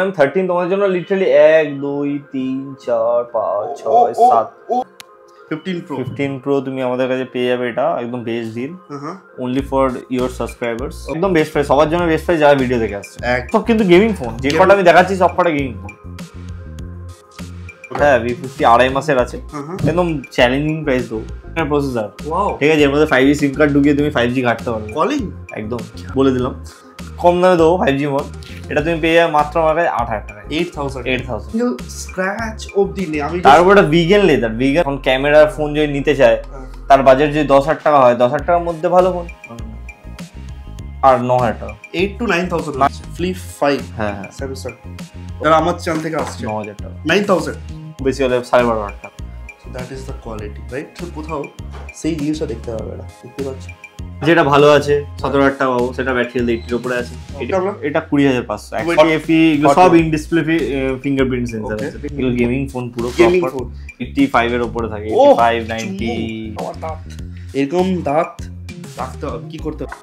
আমি 13 তোমাদের জন্য লিটারালি 1 2 3 4 5 6 7 15 Pro তুমি আমাদের কাছে পেয়ে যাবে। এটা একদম best deal, only for your subscribers. একদম বেস্ট প্রাইস, সবার জন্য বেস্ট প্রাইস যারা ভিডিও দেখে আসছে। সব কিন্তু গেমিং ফোন, যে কটা আমি দেখাচ্ছি সব কটা গেমিং ফোন। হ্যাঁ, V50 আড়াই মাসের আছে, একদম চ্যালেঞ্জিং প্রাইস দেবো। প্রসেসর ঠিক আছে, এর মধ্যে 5G সিম কার্ড ঢুকিয়ে তুমি 5G ঘাটতে পারবে। কলিং একদম বলে দিলাম, কম দামে দেবো 5G মোড। এটা তুমি পেয়ে যাবে মাত্র আমার কাছে 8,000 টাকা। 8,000 স্ক্র্যাচ অবধি নেই। আমি তারপর এটা ভিগান লেদার, ভিগান এখন ক্যামেরা ফোন যদি নিতে চায় তার বাজেট যদি 10,000 টাকা হয়, 10,000 টাকার মধ্যে ভালো ফোন আর 9,000 টাকা, 8 to 9,000 আছে। ফ্লিপ 5 হ্যাঁ স্যামসাং, যারা আমার চ্যানেল থেকে আসছে 9,000 টাকা, 9,000 বেশি হলে 12,500 টাকা। So that is the quality, right? তো কোথাও সেই জিনিসটা দেখতে হবে না, দেখতে পাচ্ছ যেটা ভালো আছে 17,000 টাকা পাবো, সেটা ব্যাটারি হেলথ 80 এর উপরে আছে। এটা 20,500 অ্যাকচুয়ালি এফি, এগুলো সব ইন ডিসপ্লে ফিঙ্গারপ্রিন্ট সেন্সর আছে। এগুলো গেমিং ফোন, পুরো গেমিং ফোন 85 এর উপরে থাকে, 85 90। আমার দাঁত এরকম দাঁত রাখতে হবে, কি করতে হবে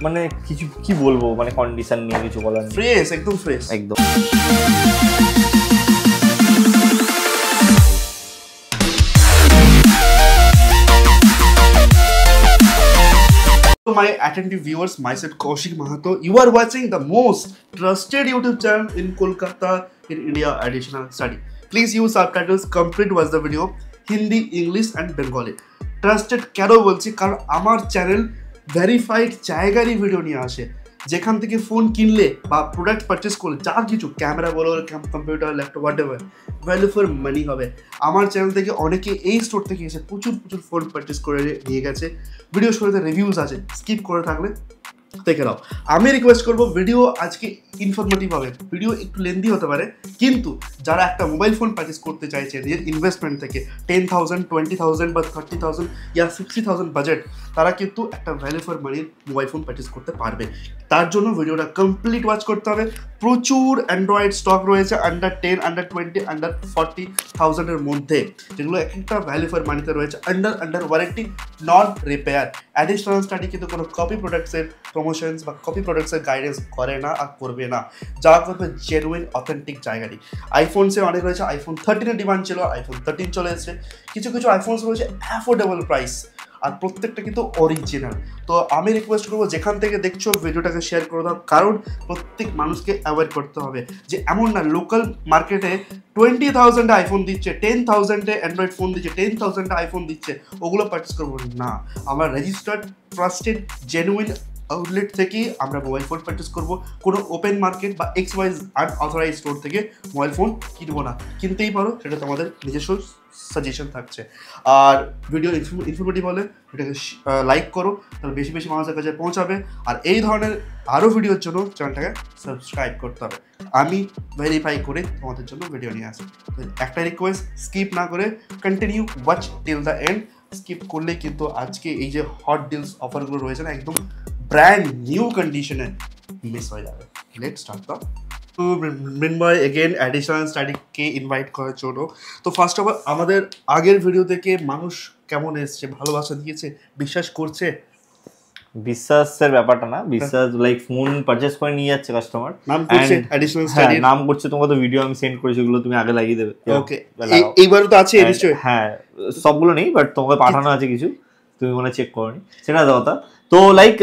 মানে কিছু কি বলবো, মানে কন্ডিশন নিয়ে কিছু বলার নেই। ফ্রেশ, একদম ফ্রেশ, একদম। My attentive viewers, myself Kaushik Mahato. You are watching the most trusted YouTube channel in Kolkata, in India, Additional Study. Please use subtitles, complete watch the video, Hindi, English and Bengali. Trusted কেন বলছি, কারণ আমার channel verified জায়গারই video নিয়ে আসে, যেখান থেকে phone কিনলে বা প্রোডাক্ট পারচেস করলে যা কিছু ক্যামেরা বলো, computer, laptop, what ever, value for money হবে। আমার চ্যানেল থেকে অনেকে এই স্টোর থেকে এসে প্রচুর ফোন পারচেস করে নিয়ে গেছে। ভিডিও শুরুতে রিভিউজ আছে, স্কিপ করে থাকলে দেখে নাও। আমি রিকোয়েস্ট করবো, ভিডিও আজকে ইনফরমেটিভ হবে, ভিডিও একটু লেন্দি হতে পারে, কিন্তু যারা একটা মোবাইল ফোন পারচেস করতে চাইছে নিজের ইনভেস্টমেন্ট থেকে 10,000, 20,000 বা 30,000 ইয়া 60,000 বাজেট, তারা কিন্তু একটা ভ্যালু ফর মানির মোবাইল ফোন পারচেস করতে পারবে। তার জন্য ভিডিওটা কমপ্লিট ওয়াচ করতে হবে। প্রচুর অ্যান্ড্রয়েড স্টক রয়েছে আন্ডার 10, আন্ডার 20, আন্ডার 40,000 এর মধ্যে, যেগুলো এক একটা ভ্যালু ফর মানিতে রয়েছে, আন্ডার ওয়ারেন্টি, নন রিপেয়ার। অ্যাডিশনাল স্টাডি কিন্তু কোনো কপি প্রোডাক্টসের প্রমোশনস বা কপি প্রোডাক্টসের গাইডেন্স করে না আর করবে না, যা করবে জেনুইন অথেন্টিক জায়গারই। আইফোনসে অনেক রয়েছে, আইফোন 13 এর ডিমান্ড ছিল, আইফোন 13 চলে এসেছে। কিছু আইফোনস রয়েছে অ্যাফোর্ডেবল প্রাইস, আর প্রত্যেকটা কিন্তু অরিজিনাল। তো আমি রিকোয়েস্ট করবো, যেখান থেকে দেখছো ভিডিওটাকে শেয়ার করে দাও, কারণ প্রত্যেক মানুষকে অ্যাভয়েড করতে হবে যে এমন না লোকাল মার্কেটে 20,000 আইফোন দিচ্ছে, 10,000 অ্যান্ড্রয়েড ফোন দিচ্ছে, 10,000 আইফোন দিচ্ছে, ওগুলো পারচেস করবো না। আমরা রেজিস্টার্ড, ট্রাস্টেড, জেনুইন আউটলেট থেকেই আমরা মোবাইল ফোন পারচেস করবো। কোনো ওপেন মার্কেট বা XY আনঅথরাইজ স্টোর থেকে মোবাইল ফোন কিনবো না। কিনতেই পারো, সেটা তোমাদের নিজস্ব সাজেশন থাকছে। আর ভিডিও ইনফরমেটিভ হলে এটাকে লাইক করো, তাহলে বেশি মানুষের কাছে পৌঁছাবে। আর এই ধরনের আরও ভিডিওর জন্য চ্যানেলটাকে সাবস্ক্রাইব করতে হবে। আমি ভেরিফাই করে তোমাদের জন্য ভিডিও নিয়ে আসি। একটা রিকোয়েস্ট, স্কিপ না করে continue watch till the end. Skip করলে কিন্তু আজকে এই যে হট ডিলস অফারগুলো রয়েছে না, একদম ব্র্যান্ড নিউ কন্ডিশনে মিস হয়ে যাবে। Let's start the Mrinmoy again additional স্টাডিকে ইনভাইট করার জন্য। তো ফার্স্ট অফ অল, আমাদের আগের ভিডিও থেকে মানুষ কেমন এসছে, ভালোবাসা দিয়েছে, বিশ্বাস করছে? বিশ্বাসের ব্যাপারটা না, বিশ্বাস লাইক ফোন পারচেজ করে নিয়ে যাচ্ছে কাস্টমার, নাম করছে অ্যাডিশনাল স্টাডি, নাম করছে। তোমাকে তো ভিডিও আমি সেন্ড করেছি, ওগুলো তুমি আগে লাগিয়ে দেবে। ওকে, এইবারও তো আছে নিশ্চয়ই। হ্যাঁ, সবগুলো নেই, বাট তোমাকে পাঠানো আছে কিছু, তুমি মনে চেক করোনি, সেটা কথা। তো লাইক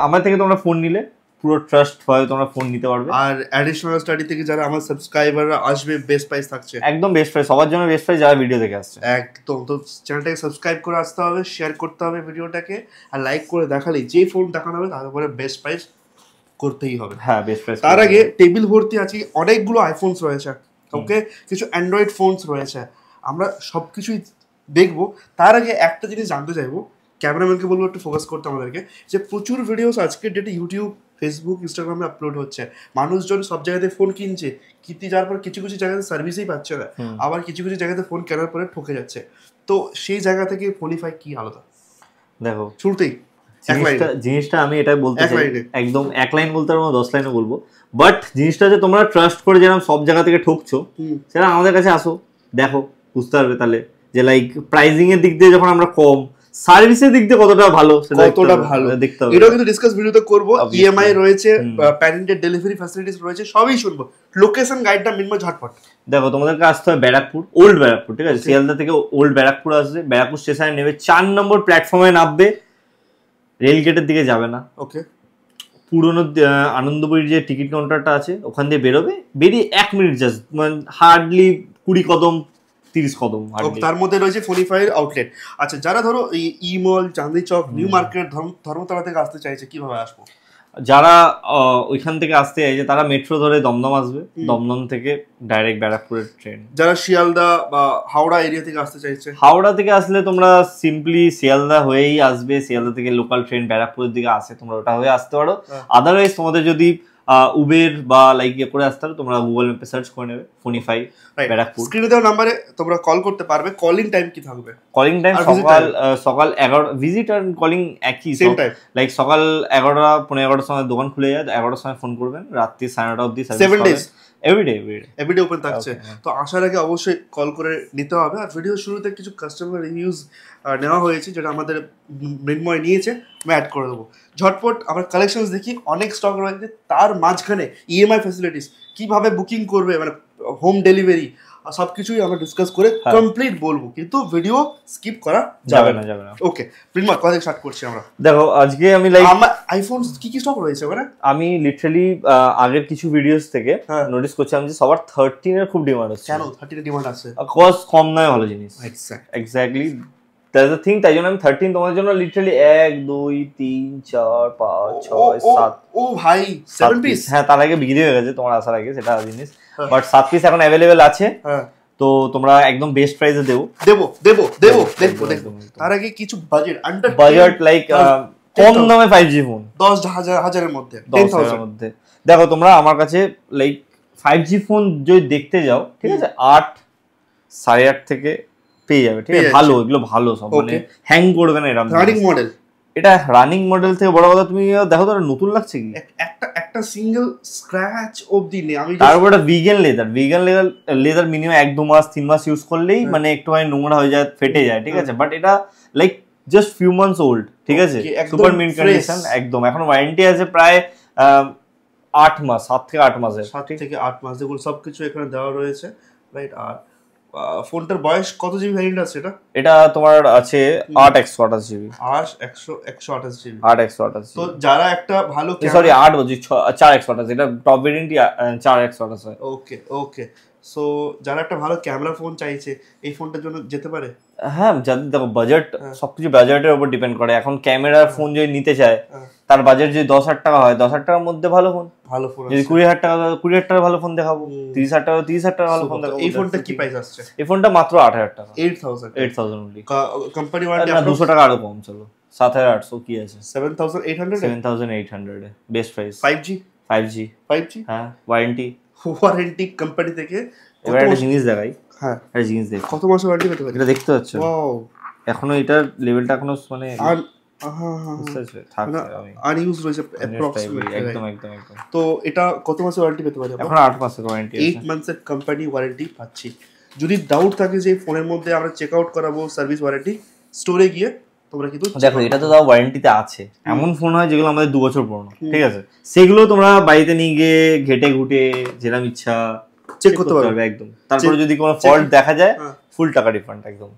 আমার থেকে তোমরা ফোন নিলে পুরো ট্রাস্ট হয়, তোমরা ফোন নিতে পারবে। আর অ্যাডিশনাল স্টাডি থেকে যারা আমার সাবস্ক্রাইবাররা আসবে, বেস্ট প্রাইস থাকছে, একদম বেস্ট প্রাইস, সবার জন্য বেস্ট প্রাইস যারা ভিডিও দেখে আসছে। একদম। তো চ্যানেলটাকে সাবস্ক্রাইব করে আসতে হবে, শেয়ার করতে হবে ভিডিওটাকে, আর লাইক করে দেখালেই যে ফোন দেখানো হবে তারপরে বেস্ট প্রাইস করতেই হবে। হ্যাঁ, বেস্ট প্রাইস। তার আগে টেবিল ভর্তি আছে অনেকগুলো আইফোনস রয়েছে, ওকে, কিছু অ্যান্ড্রয়েড ফোনস রয়েছে, আমরা সব কিছুই দেখবো। তার আগে একটা জিনিস জানতে চাইবো, ক্যামেরাম্যানকে বলবো একটু ফোকাস করতে আমাদেরকে, যে প্রচুর ভিডিওস আজকের ডেটে ইউটিউব, ফেসবুক, ইনস্টাগ্রামে আপলোড হচ্ছে। মানুষজন সব জায়গাতে ফোন কিনছে, কিনতে যাওয়ার পর কিছু জায়গাতে সার্ভিসই পাচ্ছে না, আবার কিছু জায়গাতে ফোন কেনার পরে ঠকে যাচ্ছে। তো সেই জায়গা থেকে ফোনিফাই কি আলাদা? দেখো, শুরুতেই জিনিসটা আমি এটাই বলতে চাই, একদম এক লাইন বলতে পারবো, 10 লাইনও বলবো। বাট জিনিসটা যে তোমরা ট্রাস্ট করে যেরকম সব জায়গা থেকে ঠকছো, সেটা আমাদের কাছে আসো, দেখো, বুঝতে পারবে তাহলে যে লাইক প্রাইজিং এর দিক দিয়ে যখন আমরা কম, সার্ভিসের দিক দিয়ে কতটা ভালো সেটা কতটা ভালো দেখতে হবে। এটাও কিন্তু ডিসকাস ভিডিওতে করব। ইএমআই রয়েছে, প্যারেন্টেড ডেলিভারি ফ্যাসিলিটিস রয়েছে, সবই শুনবো। লোকেশন গাইডটা মিনিমাম ঝটপট। দেখো তোমাদেরকে আসতে হবে ব্যারাকপুর, ওল্ড ব্যারাকপুর, ঠিক আছে? শিয়ালদা থেকে ওল্ড ব্যারাকপুর আসবে, ব্যারাকপুর স্টেশনে নেবে, 4 নম্বর প্ল্যাটফর্মে নামবে, রেল গেটের দিকে যাবে না, ওকে? পুরনো আনন্দপুরীর যে টিকিট কাউন্টারটা আছে ওখান দিয়ে বেরোবে, বেরিয়ে 1 মিনিট জাস্ট, মানে হার্ডলি 20 কদম 30 কদম। তার মধ্যে রয়েছে ফোনিফাইয়ের আউটলেট। আচ্ছা, যারা ধরো ই মল, চাঁদনি চক, নিউ মার্কেট, ধর্মতলা থেকে আসতে চাইছে, কিভাবে আসবো? যারা ওইখান থেকে আসতে চাইছে তারা মেট্রো ধরে দমদম আসবে, দমদম থেকে ডাইরেক্ট ব্যারাকপুরের ট্রেন। যারা শিয়ালদা বা হাওড়া এরিয়া থেকে আসতে চাইছে, হাওড়া থেকে আসলে তোমরা সিম্পলি শিয়ালদা হয়েই আসবে, শিয়ালদা থেকে লোকাল ট্রেন ব্যারাকপুরের দিকে আসে, তোমরা ওটা হয়ে আসতে পারো। আদারওয়াইজ তোমাদের যদি উবের বা লাইক ইয়ে করে আসতে পারো, তোমরা গুগল ম্যাপে সার্চ করে নেবে ফোনিফাই ব্যারাকপুর। স্ক্রিনে দেওয়া নাম্বারে তোমরা কল করতে পারবে। কলিং টাইম কি থাকবে? কলিং টাইম সকাল 11, ভিজিট আর কলিং একই, সেম টাইম। লাইক সকাল 11টা 11:15 সময় দোকান খুলে যায়, 11টার সময় ফোন করবেন, রাত্রি 9:30 অবধি 7 days এভরিডে ওপেন থাকছে। তো আসার আগে অবশ্যই কল করে নিতে হবে। আর ভিডিও শুরুতে কিছু কাস্টমার রিভিউজ নেওয়া হয়েছে, যেটা আমাদের মৃন্ময় নিয়েছে, আমি অ্যাড করে দেবো। ঝটপট আমরা কালেকশনস দেখি, অনেক স্টক রয়েছে। তার মাঝখানে ইএমআই ফ্যাসিলিটিস, কিভাবে বুকিং করবে, মানে হোম ডেলিভারি, সব কিছুই আমরা ডিসকাস করে কমপ্লিট বলবো, কিন্তু ভিডিও স্কিপ করা যাবে না। ওকে মৃন্ময়, কথা স্টার্ট করছি আমরা। দেখো আজকে আমি লাইক আইফোন কি স্টক রয়েছে ওখানে? আমি লিটারালি আগের কিছু ভিডিওস থেকে নোটিস করছিলাম যে সবার 13 এর খুব ডিমান্ড আছে। কেন 13 এর ডিমান্ড আছে? কস্ট কম নয়, ভালো জিনিস। Exactly that's the thing. তাই জন্য আমি 13 তোমাদের জন্য লিটারালি 1 2 3 4 5 6 7 ও ভাই 7 পিস। হ্যাঁ, তার আগে বিক্রি হয়ে গেছে তোমার আসার আগে, সেটা জিনিস, বাট 7 পিস এখন অ্যাভেলেবেল আছে। তো তোমরা একদম বেস্ট প্রাইসে দেবো। তার আগে কিছু বাজেট লাইক কম দামে 5G ফোন 10,000 মধ্যে, 10,000 এর মধ্যে। দেখো তোমরা আমার কাছে লাইক 5G ফোন যদি দেখতে যাও, ঠিক আছে, 8 8.5 থেকে পেয়ে যাবে, ঠিক আছে? ভালো, এগুলো ভালো সব, মানে হ্যাং করবে না এরকম রানিং মডেল। এটা রানিং মডেল থেকে বড় কথা, তুমি দেখো তো নতুন লাগছে কি, একটা সিঙ্গেল স্ক্র্যাচ অবধি নেই। আমি তারপর এটা ভিগান লেদার মিনিমাম 1-2 মাস 3 মাস ইউজ করলেই মানে একটুখানি নোংরা হয়ে যায়, ফেটে যায়, ঠিক আছে? বাট এটা like just few months old, ঠিক আছে? সুপার মিন্ট কন্ডিশন একদম। এখন ওয়ারেন্টি আছে প্রায় 8 মাস, 7 থেকে 8 মাসের। 7 থেকে 8 মাস, দেখুন সবকিছু এখানে দেওয়া রয়েছে, রাইট? আর ফোনটার বয়স কত জিবি ভ্যারিয়েন্ট আছে এটা? এটা তোমার আছে 8/128 জিবি। 8/128 জিবি। 8/128। তো যারা একটা ভালো, সরি 8 বলছি, 4/128, এটা টপ ভেরিয়েন্টই 4/128 হয়। ওকে। সো যারা একটা ভালো ক্যামেরা ফোন চাইছে, এই ফোনটার জন্য যেতে পারে। হ্যাঁ, যাদের দেখো বাজেট, সবকিছু বাজেটের উপর ডিপেন্ড করে। এখন ক্যামেরার ফোন যদি নিতে চায়, তার বাজেট যদি 10,000 টাকা হয়, 10,000 টাকার মধ্যে ভালো ফোন। যদি 20,000 টাকা, 20,000 টাকার ভালো ফোন দেখাবো। 30,000 টাকা, 30,000 টাকার ভালো ফোন দেখাবো। এই ফোনটা কি প্রাইস আসছে? এই ফোনটা মাত্র 8,000 টাকা। 8,000 অনলি। কোম্পানি ওয়ারেন্টি 200 টাকা আরো কম, চলো 7,800 কি আছে? 7,800 7,800 বেস্ট প্রাইস। 5G হ্যাঁ, ওয়ারেন্টি কোম্পানি থেকে। এবার একটা জিনিস দেখাই। হ্যাঁ, একটা জিনিস দেখ, কত মাস ওয়ারেন্টি পেতে পারি? এটা দেখতে পাচ্ছ? ওয়াও, এখনো এটার লেভেলটা এখনো মানে আনইউজ রয়েছে অ্যাপ্রক্সিমেটলি। একদম। তো এটা কত মাসের ওয়ারেন্টি পেতে পারি? এখন 8 মাসের ওয়ারেন্টি, 8 মান্থসের কোম্পানি ওয়ারেন্টি পাচ্ছি। যদি ডাউট থাকে যে ফোনের মধ্যে আমরা চেক আউট করাবো সার্ভিস ওয়ারেন্টি, স্টোরে গিয়ে তোমরা কিন্তু দেখো, এটা তো তাও ওয়ারেন্টিতে আছে। এমন ফোন হয় যেগুলো আমাদের 2 বছর পুরনো, ঠিক আছে? সেগুলো তোমরা বাড়িতে নিয়ে গিয়ে ঘেটে ঘুটে যেরকম ইচ্ছা চেক করতে পারবে একদম। তারপরে যদি কোনো ফল্ট দেখা যায়, ফুল টাকা রিফান্ড একদম।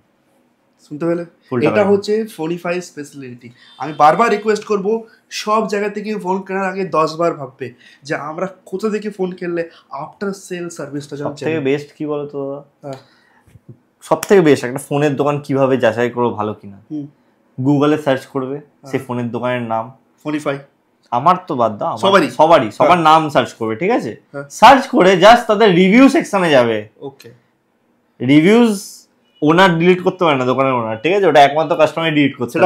শুনতে পেলে? এটা হচ্ছে ফোনিফাই স্পেশালিটি। আমি বারবার রিকোয়েস্ট করব, সব জায়গা থেকে ফোন কেনার আগে 10 বার ভাববে যে আমরা কোথা থেকে ফোন কিনলে আফটার সেল সার্ভিসটা যেন সবথেকে বেস্ট কি বলতো দাদা? সবথেকে বেস্ট একটা ফোনের দোকান কিভাবে যাচাই করবো ভালো কিনা? গুগলে সার্চ করবে সেই ফোনের দোকানের নাম, ফোনিফাই। আমার তো বাদ দাও, সবার নাম সার্চ করবে, ঠিক আছে? সার্চ করে জাস্ট তাদের রিভিউ সেকশনে যাবে। ওকে, রিভিউজ ওনার ডিলিট করতে পারে না, দোকানের ওনার, ঠিক আছে? ওটা একমাত্র কাস্টমার ডিলিট করছে।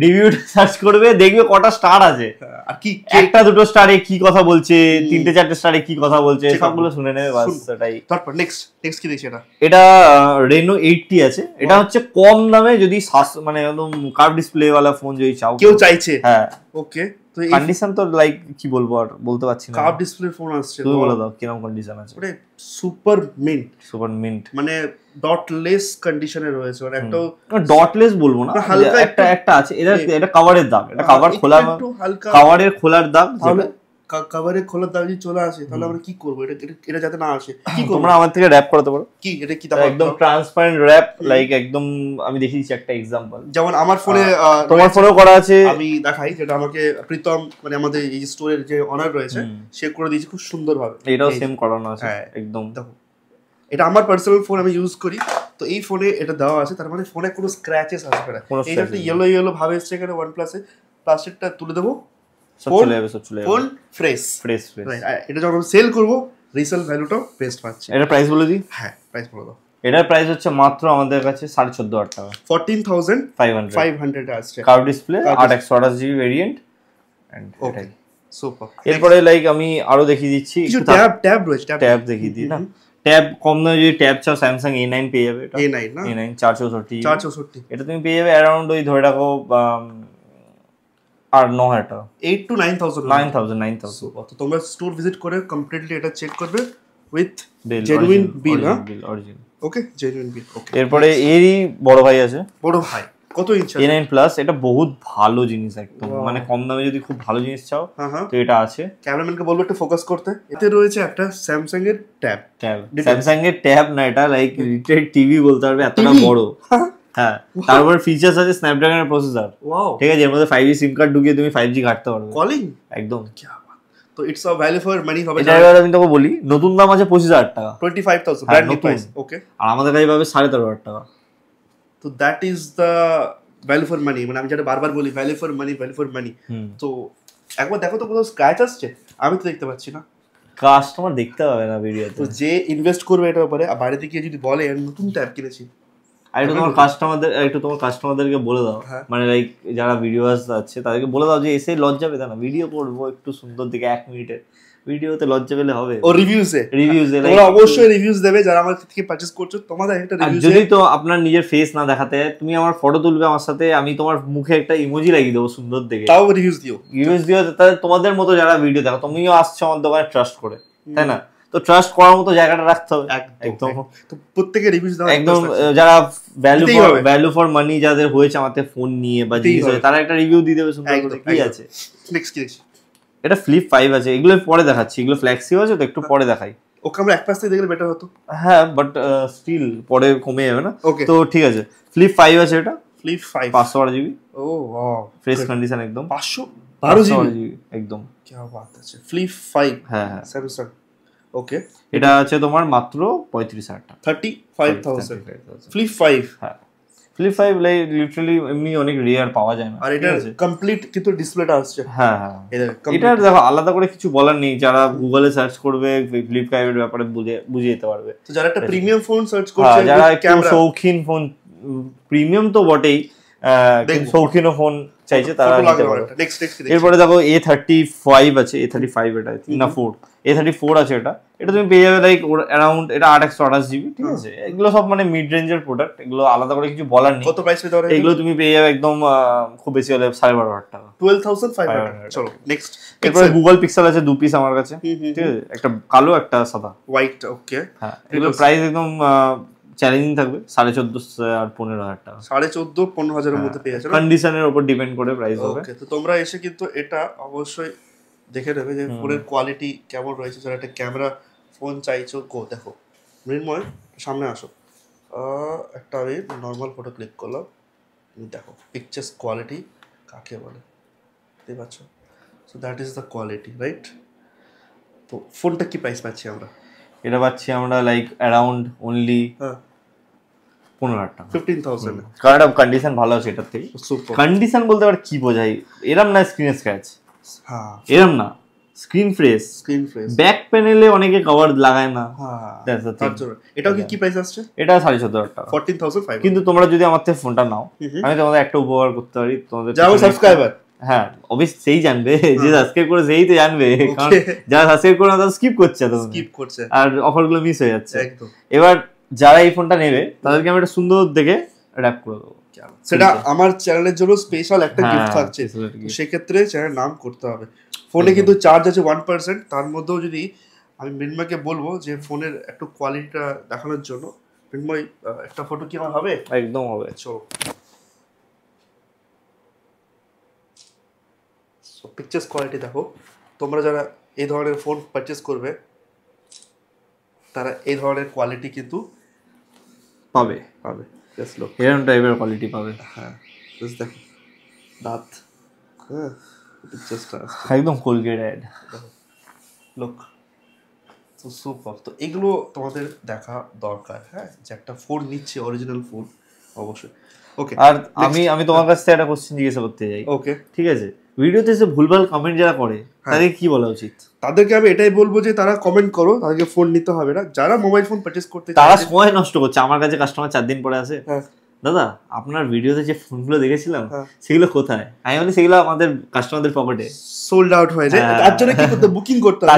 রিভিউটা সার্চ করবে, দেখবে কটা স্টার আছে, আর কি 1-2 স্টারে কি কথা বলছে, 3-4 স্টারে কি কথা বলছে, সবগুলো শুনে নেবে, বাস সেটাই। তারপর নেক্সট কি দেখছি? এটা Reno 80 আছে। এটা হচ্ছে কম দামে যদি মানে একদম কার্ভ ডিসপ্লে वाला ফোন যদি চাও, কেউ চাইছে। হ্যাঁ, ওকে। তো কন্ডিশন তো লাইক কি বলবো আর বলতে পারছি না। কার্ভ ডিসপ্লে ফোন আসছে, তুমি বলে দাও কিরকম কন্ডিশন আছে। ওরে সুপার মিন্ট, মানে ডটলেস কন্ডিশনে রয়েছে, মানে একটা ডটলেস বলবো না, হালকা একটা আছে, এটা কভারের দাগ, এটা কভার খোলা, কভারের খোলার দাগ। তাহলে কভারের খোলার দাগ যদি চলে আসে তাহলে আমরা কি করব? এটা যাতে না আসে কি করব? তোমরা আমার থেকে র‍্যাপ করাতে পারো। কি এটা কি দাও? একদম ট্রান্সপারেন্ট র‍্যাপ, লাইক একদম আমি দেখিয়ে দিচ্ছি একটা एग्जांपल। যেমন আমার ফোনে, তোমার ফোনেও করা আছে, আমি দেখাই, যেটা আমাকে প্রীতম মানে আমাদের এই স্টোরের যে অনার রয়েছে সে করে দিয়েছে খুব সুন্দর ভাবে। এটাও সেম করানো আছে একদম। দেখো এটা আমার পার্সোনাল ফোন, আমি ইউজ করি, তো এই ফোনে এটা দেওয়া আছে, তার মানে ফোনে কোনো স্ক্র্যাচেস আসবে না। এটা একটা ইয়েলো ভাবে এসেছে এখানে OnePlus এ। প্লাস্টিকটা তুলে দেবো, সব চলে যাবে ফোন ফ্রেশ। এটা যখন সেল করব রিসেল ভ্যালুটাও বেস্ট পাচ্ছি। এটা প্রাইস বলে দিই? হ্যাঁ প্রাইস বলে দাও। এটার প্রাইস হচ্ছে মাত্র আমাদের কাছে 14,500 টাকা, 14,500 আসছে। Curve display 8/128GB variant and এটাই সুপার। এরপরে লাইক আমি আরো দেখিয়ে দিচ্ছি, কিছু ট্যাব রয়েছে, ট্যাব দেখিয়ে দিই না। ট্যাব কম দামে যদি ট্যাব চাও Samsung A9 পেয়ে যাবে। এটা A9 না, A9 464। এটা তুমি পেয়ে যাবে অ্যারাউন্ড ওই ধরে রাখো আর 9,000 টাকা, 8 to 9,000। 9,000। তো তোমরা স্টোর ভিজিট করে কমপ্লিটলি এটা চেক করবে with genuine bill. Original, okay genuine bill. Okay এরপরে এরই বড় ভাই আছে, বড় ভাই কত ইঞ্চ? A9 plus. এটা বহুত ভালো জিনিস একদম, মানে কম দামে যদি খুব ভালো জিনিস চাও তো এটা আছে। ক্যামেরাম্যানকে বলবো একটু ফোকাস করতে। এতে রয়েছে একটা স্যামসাং এর ট্যাব, স্যামসাং এর ট্যাব না, এটা লাইক রিটেড টিভি বলতে পারবে, এতটা বড়। হ্যাঁ, তারপর ফিচার্স আছে স্ন্যাপড্রাগনের প্রসেসর, ঠিক আছে, এর মধ্যে 5G সিম কার্ড ঢুকিয়ে তুমি 5G ঘাটতে পারবে, কলিং একদম। তো it's a value for money হবে। এটা এবার আমি তোকে বলি, নতুন দাম আছে 25,000 টাকা, 25,000 ব্র্যান্ড নিউ প্রাইস। ওকে, আর আমাদের কাছে পাবে 13,500 টাকা। তো that is the value for money, মানে আমি যেটা বারবার বলি ভ্যালু ফর মানি। তো একবার দেখো তো কোথাও স্ক্র্যাচ আসছে? আমি তো দেখতে পাচ্ছি না। কাস্টমার দেখতে পাবে না ভিডিওতে। তো যে ইনভেস্ট করবে এটার উপরে, আর বাইরে থেকে যদি বলে নতুন ট্যাব কিনেছি, আর একটু তোমার কাস্টমারদেরকে বলে দাও, মানে লাইক যারা ভিডিওস আছে তাদেরকে বলে দাও যে এসে লজ্জা পেতে না, ভিডিও করবো একটু সুন্দর দিকে 1 মিনিটের ভিডিওতে লজ্জা পেলে হবে? ও রিভিউজে তোমরা অবশ্যই রিভিউজ দেবে যারা আমার থেকে পারচেজ করছো, তোমাদের একটা রিভিউ। যদি তো আপনার নিজের ফেস না দেখাতে তুমি আমার ফটো তুলবে আমার সাথে, আমি তোমার মুখে একটা ইমোজি লাগিয়ে দেবো সুন্দর দেখে, তাও রিভিউজ দিও। তাহলে তোমাদের মতো যারা ভিডিও দেখো, তুমিও আসছো আমার দোকানে ট্রাস্ট করে, তাই না? তো ট্রাস্ট করার মতো জায়গাটা রাখতে হবে একদম। তো প্রত্যেকে রিভিউজ দাও একদম, যারা ভ্যালু ফর মানি যাদের হয়েছে আমাদের ফোন নিয়ে বা জিনিস হয়েছে, তারা একটা রিভিউ দিয়ে দেবে সুন্দর করে। কি আছে নেক্সট? এটা ফ্লিপ 5 আছে, এগুলো পরে দেখাচ্ছি, এগুলো ফ্ল্যাক্সিও আছে তো একটু পরে দেখাই। ওকে, আমরা এক পাশ থেকে দেখলে বেটার হতো। হ্যাঁ, বাট স্টিল পরে কমে যাবে না। তো ঠিক আছে, ফ্লিপ 5 আছে, এটা ফ্লিপ 5 512GB। ও ওয়াও, ফ্রেশ কন্ডিশন একদম, 512GB একদম। কি বাত আছে, ফ্লিপ 5। হ্যাঁ স্যামসাং। ওকে, এটা আছে তোমার মাত্র 35,000 টাকা, 35,000 ফ্লিপ 5। হ্যাঁ, ফ্লিপ 5 লিটারালি এমনি অনেক রেয়ার পাওয়া যায় না। আর এটা কমপ্লিট কিন্তু ডিসপ্লেটা আসছে। হ্যাঁ, এটা দেখো আলাদা করে কিছু বলার নেই, যারা গুগলে সার্চ করবে ফ্লিপ 5 এর ব্যাপারে বুঝে যেতে পারবে। তো যারা একটা প্রিমিয়াম ফোন সার্চ করছে, যারা একটু শৌখিন ফোন, প্রিমিয়াম তো বটেই, শৌখিন ফোন চাইছে তারা নিতে পারে। এরপরে দেখো A35 আছে, A35 এটা না 4 A34 আছে, এটা তুমি পেয়ে যাবে লাইক অ্যারাউন্ড, এটা 8/128GB, ঠিক আছে। এগুলো সব মানে মিড রেঞ্জের প্রোডাক্ট, এগুলো আলাদা করে কিছু বলার নেই। কত প্রাইস পেতে পারে এগুলো তুমি পেয়ে যাবে একদম খুব বেশি হলে 12,500 টাকা, 12,500। চলো নেক্সট। এরপরে গুগল পিক্সেল আছে 2 পিস আমার কাছে, ঠিক আছে, একটা কালো একটা সাদা হোয়াইট। ওকে, হ্যাঁ, এগুলো প্রাইস একদম চ্যালেঞ্জিং থাকবে, 14,500 আর 15,000 টাকা, 14,000-15,000 এর মধ্যে পেয়ে যাচ্ছে। কন্ডিশনের উপর ডিপেন্ড করে প্রাইস হবে। ওকে, তো তোমরা এসে কিন্তু এটা অবশ্যই দেখে নেবে যে ফোনের কোয়ালিটি কেমন রয়েছে। যারা একটা ক্যামেরা ফোন চাইছো, দেখো মৃন্ময় সামনে আসো, একটা আমি নর্মাল ফটো ক্লিক করলাম, দেখো পিকচার্স কোয়ালিটি কাকে বলে, দেখতে পাচ্ছ? So that is the quality, right? তো ফোনটা কি প্রাইস পাচ্ছি আমরা? এটা পাচ্ছি আমরা লাইক অ্যারাউন্ড অনলি 15,000 টাকা, 15,000। কারণ এটা কন্ডিশন ভালো আছে এটার থেকে। কন্ডিশন বলতে আবার কি বোঝাই, এরম না স্ক্রিন স্ক্র্যাচ, হ্যাঁ এরম না, স্ক্রিন ফ্রেশ, ব্যাক প্যানেলে অনেকে কভার লাগায় না, এটাও কি প্রাইস আসছে? এটা 14,500 টাকা, 14,500। কিন্তু তোমরা যদি আমার থেকে ফোনটা নাও, আমি তোমাদের একটা উপকার করতে পারি, তোমাদের যারা সাবস্ক্রাইবার, হ্যাঁ অবশ্যই সেই জানবে, যে সাবস্ক্রাইব করে সেই তো জানবে, কারণ যারা সাবস্ক্রাইব করে না তারা স্কিপ করছে, আর অফারগুলো মিস হয়ে যাচ্ছে। এবার যারা এই ফোনটা নেবে তাদেরকে আমি একটা সুন্দর দেখে র‍্যাপ করে দেবো, সেটা আমার চ্যানেলের জন্য স্পেশাল একটা গিফট থাকছে, সেক্ষেত্রে চ্যানেল নাম করতে হবে। ফোনে কিন্তু চার্জ আছে 1%, তার মধ্যেও যদি আমি মৃন্ময়কে বলবো যে ফোনের একটু কোয়ালিটিটা দেখানোর জন্য, মৃন্ময় একটা ফটো কি আমার হবে? একদম হবে, চলো পিকচার্স কোয়ালিটি দেখো। তোমরা যারা এই ধরনের ফোন পারচেস করবে তারা এই ধরনের কোয়ালিটি কিন্তু পাবে। জাস্ট লুক, এরকম টাইপের কোয়ালিটি পাবে। হ্যাঁ জাস্ট দেখো দাঁত, হ্যাঁ পিকচার্সটা একদম কোলগেট অ্যাড, লুক তো সুপার। তো এগুলো তোমাদের দেখা দরকার, হ্যাঁ, যে একটা ফোন নিচ্ছে অরিজিনাল ফোন অবশ্যই। ওকে, আর আমি তোমার কাছ থেকে একটা কোশ্চেন জিজ্ঞাসা করতে চাই। ওকে ঠিক আছে, ভিডিওতে এসে ভুলভাল কমেন্ট যারা করে তাদের কি বলা উচিত? তাদেরকে আমি এটাই বলবো যে তারা কমেন্ট করো, তাদেরকে ফোন নিতে হবে না। যারা মোবাইল ফোন পারচেজ করতে তারা সময় নষ্ট করছে। আমার কাছে কাস্টমার 4 দিন পরে আসে, দাদা আপনার ভিডিওতে যে ফোনগুলো দেখেছিলাম সেগুলো কোথায়? আমি বলি সেগুলো আমাদের কাস্টমারদের পকেটে সোল্ড আউট হয়ে যায়। তার জন্য কি করতে, বুকিং করতে হবে।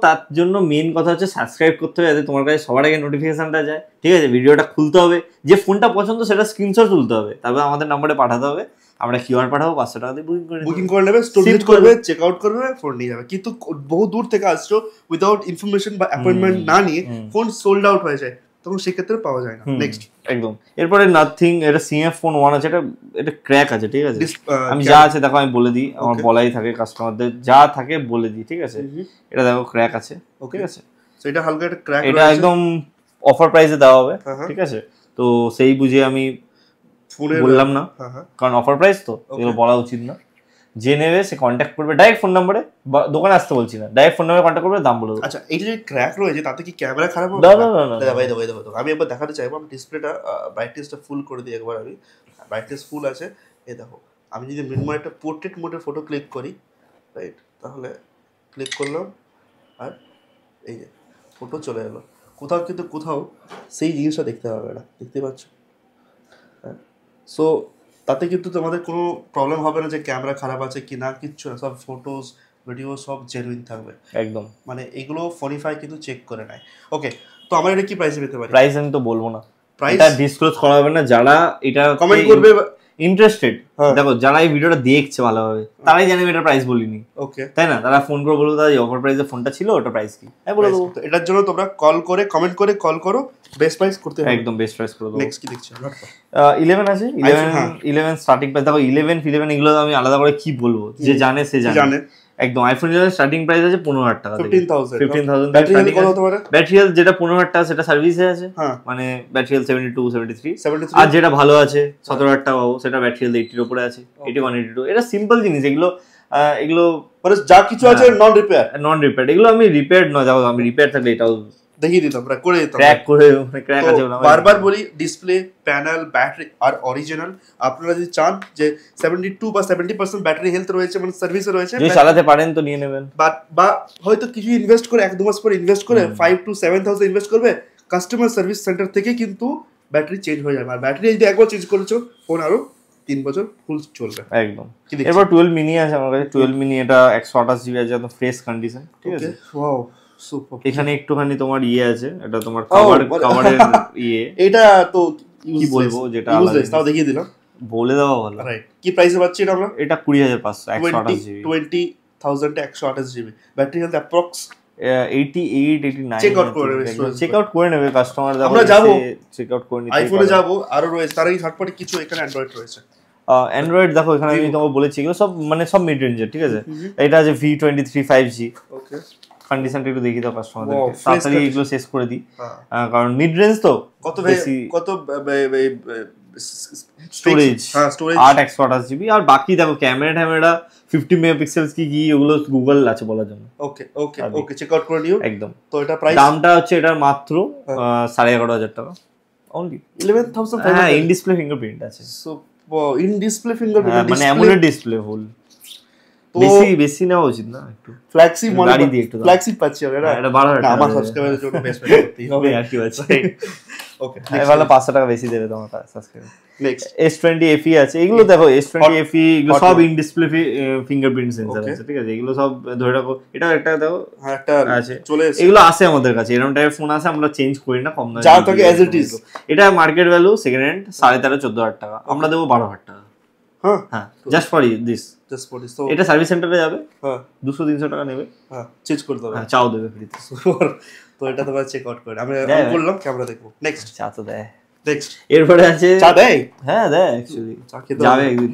তার জন্য মেইন কথা হচ্ছে সাবস্ক্রাইব করতে হবে, যাতে তোমার কাছে সবার আগে নোটিফিকেশনটা যায়। ঠিক আছে, ভিডিওটা খুলতে হবে, যে ফোনটা পছন্দ সেটা স্ক্রিনশট তুলতে হবে, তারপর আমাদের নাম্বারে পাঠাতে হবে, আমরা কিউআর পাঠাবো, 500 টাকা দিয়ে বুকিং করে নেবে, স্টোর ভিজিট করবে, চেক আউট করবে, ফোন নিয়ে যাবে। কিন্তু বহু দূর থেকে আসছো, উইদাউট ইনফরমেশন বা অ্যাপয়েন্টমেন্ট না নিয়ে ফোন সোল্ড আউট হয়ে যায়, তখন সেক্ষেত্রে পাওয়া যায় না। নেক্সট একদম। এরপরে নাথিং, এটা সিএফ ফোন 1 আছে, এটা ক্র্যাক আছে। ঠিক আছে, আমি যা আছে দেখো, আমি বলে দিই, আমার বলাই থাকে কাস্টমারদের, যা থাকে বলে দিই। ঠিক আছে, এটা দেখো ক্র্যাক আছে। ঠিক আছে, তো এটা হালকা একটা ক্র্যাক, এটা একদম অফার প্রাইসে দেওয়া হবে। ঠিক আছে, তো সেই বুঝে আমি বললাম না, কারণ অফার প্রাইস তো এগুলো বলা উচিত না। যে নেবে সে কন্ট্যাক্ট করবে ডাইরেক্ট ফোন নাম্বারে, দোকানে আসতে বলছি না, ডাইরেক্ট ফোন নাম্বারে কন্ট্যাক্ট করবে, দাম বলে দেবো। আচ্ছা, এই যে ক্র্যাক রয়েছে তাতে কি ক্যামেরা খারাপ হবে? না ভাই, দেখো আমি একবার দেখাতে চাইবো। আমি ডিসপ্লেটা ব্রাইটনেসটা ফুল করে দিই একবার। আমি ব্রাইটনেস ফুল আছে, এই দেখো। আমি যদি মিনিমাম একটা পোর্ট্রেট মোডে ফটো ক্লিক করি, রাইট, তাহলে ক্লিক করলাম আর এই যে ফটো চলে এলো। কোথাও কিন্তু কোথাও সেই জিনিসটা দেখতে পাবে না, দেখতে পাচ্ছ? হ্যাঁ, সো তাতে কিন্তু তোমাদের কোনো প্রবলেম হবে না যে ক্যামেরা খারাপ আছে কি না, কিচ্ছু না। সব ফটোস ভিডিও সব জেনুইন থাকবে একদম। মানে এগুলো ফোনিফাই কিন্তু চেক করে নেয়। ওকে, তো আমরা এটা কি প্রাইসে পেতে পারি? প্রাইস আমি তো বলবো না, এটা ডিসক্লোজ করা হবে না। যারা এটা কমেন্ট করবে ইন্টারেস্টেড, দেখো যারা এই ভিডিওটা দেখছে ভালোভাবে, তারাই জানে এটা প্রাইস বলিনি। ওকে, তাই না? তারা ফোন করে বলবো দাদা অফার প্রাইসে ফোনটা ছিল, ওটা প্রাইস কি, আমি বলে দেবো। এটার জন্য তোমরা কল করে, কমেন্ট করে কল করো, বেস্ট প্রাইস করতে হবে, একদম বেস্ট প্রাইস করে দেবো। নেক্সট কি দেখছি? 11 আছে, 11 স্টার্টিং প্রাইস দেখো। 11 এগুলো আমি আলাদা করে কি বলবো, যে জানে সে জানে। একদম আইফোন 11 স্টার্টিং প্রাইস আছে 15,000 টাকা, 15,000। ব্যাটারি হেলথ যেটা 15,000 টাকা সেটা সার্ভিসে আছে, মানে ব্যাটারি হেলথ 72 73। আর যেটা ভালো আছে 17,000 টাকা পাবো, সেটা ব্যাটারি হেলথ 80 এর উপরে আছে, 81 82। এটা সিম্পল জিনিস, এগুলো মানে যা কিছু আছে নন রিপেয়ার। এগুলো আমি রিপেয়ার নয়, দেখো আমি রিপেয়ার থাকলে এটাও দেখিয়ে দিতাম, করে দিতাম, ক্র্যাক আছে। বারবার বলি, ডিসপ্লে, প্যানেল, ব্যাটারি আর অরিজিনাল। আপনারা যদি চান যে 72 বা 70% ব্যাটারি হেলথ রয়েছে, মানে সার্ভিসে রয়েছে, যদি চালাতে পারেন তো নিয়ে নেবেন। বা হয়তো কিছু ইনভেস্ট করে 1-2 মাস পর ইনভেস্ট করে 5 to 7,000 ইনভেস্ট করবে, কাস্টমার সার্ভিস সেন্টার থেকে কিন্তু ব্যাটারি চেঞ্জ হয়ে যাবে। আর ব্যাটারি যদি একবার চেঞ্জ করেছো, ফোন আরো 3 বছর ফুল চলবে একদম। এরপর 12 মিনি আছে আমার কাছে। 12 মিনি এটা 128 জিবি আছে, একদম ফ্রেশ কন্ডিশন। ঠিক আছে, ওয়াও সুপার। এখানে একটুখানি তোমার আছে, এটা তোমার কভারের এটা তো কি বলবো, যেটা তাও দেখিয়ে দিলাম, বলে দেওয়া ভালো। রাইট, কি প্রাইসে পাচ্ছি এটা আমরা? এটা 20,500, 128 জিবি, 20,000 এ 128 GB. Battery health approx 88 89। Check out করে নেবে কাস্টমার। আমরা যাবো চেক আউট করে নিতে, আইফোনে যাবো, আরো রয়েছে তার এই থার্ড পার্টি কিছু, এখানে অ্যান্ড্রয়েড রয়েছে। অ্যান্ড্রয়েড দেখো এখানে আমি তোমাকে বলেছি এগুলো সব মানে সব মিড রেঞ্জের। ঠিক আছে, এটা আছে V23 5G। ওকে, কন্ডিশনটা একটু দেখিয়ে দাও কাস্টমারদেরকে, তাড়াতাড়ি এগুলো শেষ করে দিই, কারণ মিড রেঞ্জ তো। কত স্টোরেজ 8 জিবি। আর বাকি দেখো ক্যামেরা 50 মেগাপিক্সেলস কি ওগুলো গুগল আছে বলার জন্য। ওকে চেক আউট করে নিও একদম। তো এটা প্রাইস, দামটা হচ্ছে এটার মাত্র 11,500 টাকা অনলি। 11,500। হ্যাঁ, ইন ডিসপ্লে ফিঙ্গারপ্রিন্ট আছে। সো ইন ডিসপ্লে ফিঙ্গারপ্রিন্ট, মানে অ্যামোলেড ডিসপ্লে ফুল। বেশি নেওয়া উচিত না, একটু ফ্ল্যাগশিপ মডেল গাড়ি দিয়ে একটু ফ্ল্যাগশিপ পাচ্ছি আমরা। এটা 12,000 টাকা, আমার সাবস্ক্রাইবারের জন্য বেস্ট হবে আর কি আছে। ওকে ভালো 500 টাকা বেশি দেবে তোমার সাবস্ক্রাইবার। নেক্সট S20 FE আছে, এগুলো দেখো S20 FE এগুলো সব ইন ডিসপ্লে ফিঙ্গারপ্রিন্ট সেন্সর আছে, ঠিক আছে, এগুলো সব ধরে রাখো। এটা একটা দেখো একটা আছে, চলে এসেছে, এগুলো আছে আমাদের কাছে, এরকম টাইপের ফোন আছে, আমরা চেঞ্জ করি না, কম দামে যা থাকে অ্যাজ ইট ইজ। এটা মার্কেট ভ্যালু সেকেন্ড হ্যান্ড 13,500-14,000 টাকা, আমরা দেবো 12,000 টাকা। হ্যাঁ, just for this, just for this. তো এটা সার্ভিস সেন্টারে যাবে, হ্যাঁ 200-300 টাকা নেবে, হ্যাঁ চেঞ্জ করে দেবে, হ্যাঁ চাও দেবে ফ্রিতে। তো এটা তোমরা চেক আউট করে আমরা করলাম, ক্যামেরা দেখবো। নেক্সট চা তো দেয়। নেক্সট এরপরে আছে চা দেয়, হ্যাঁ দেয় অ্যাকচুয়ালি, চা খেতে যাবে একদিন।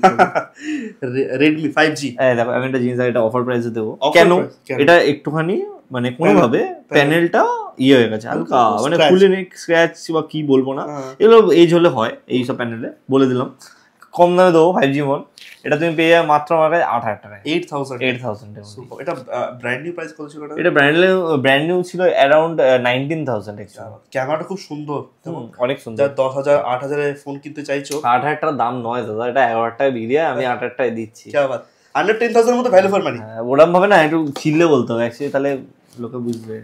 Redmi 5G, দেখো আমি একটা জিনিস এটা অফার প্রাইসে দেবো। কেন? এটা একটুখানি মানে কোনোভাবে প্যানেলটা হয়ে গেছে হালকা, মানে খুলে স্ক্র্যাচ বা কি বলবো না, এগুলো এজ হলে হয় এইসব প্যানেলে, বলে দিলাম। কম দামে দেবো 5G ফোন, এটা তুমি পেয়ে যাবে মাত্র আমার কাছে 8,000 টাকায়। 8,000 8,000 এটা ব্র্যান্ড নিউ প্রাইস কত ছিল এটা? এটা ব্র্যান্ড নিউ ছিল অ্যারাউন্ড 19,000 অ্যাকচুয়ালি। ক্যামেরাটা খুব সুন্দর, অনেক সুন্দর। যা 10,000 8,000 এর ফোন কিনতে চাইছো, 8,000 টাকার দাম নয় দাদা, এটা 11,000 টাকা বিক্রি হয়, আমি 8,000 টাকায় দিচ্ছি। কি বাত, আন্ডার 10,000 এর মধ্যে ভ্যালু ফর মানি। ওরকম ভাবে না, একটু ছিললে বলতে হবে অ্যাকচুয়ালি, তাহলে লোকে বুঝবে।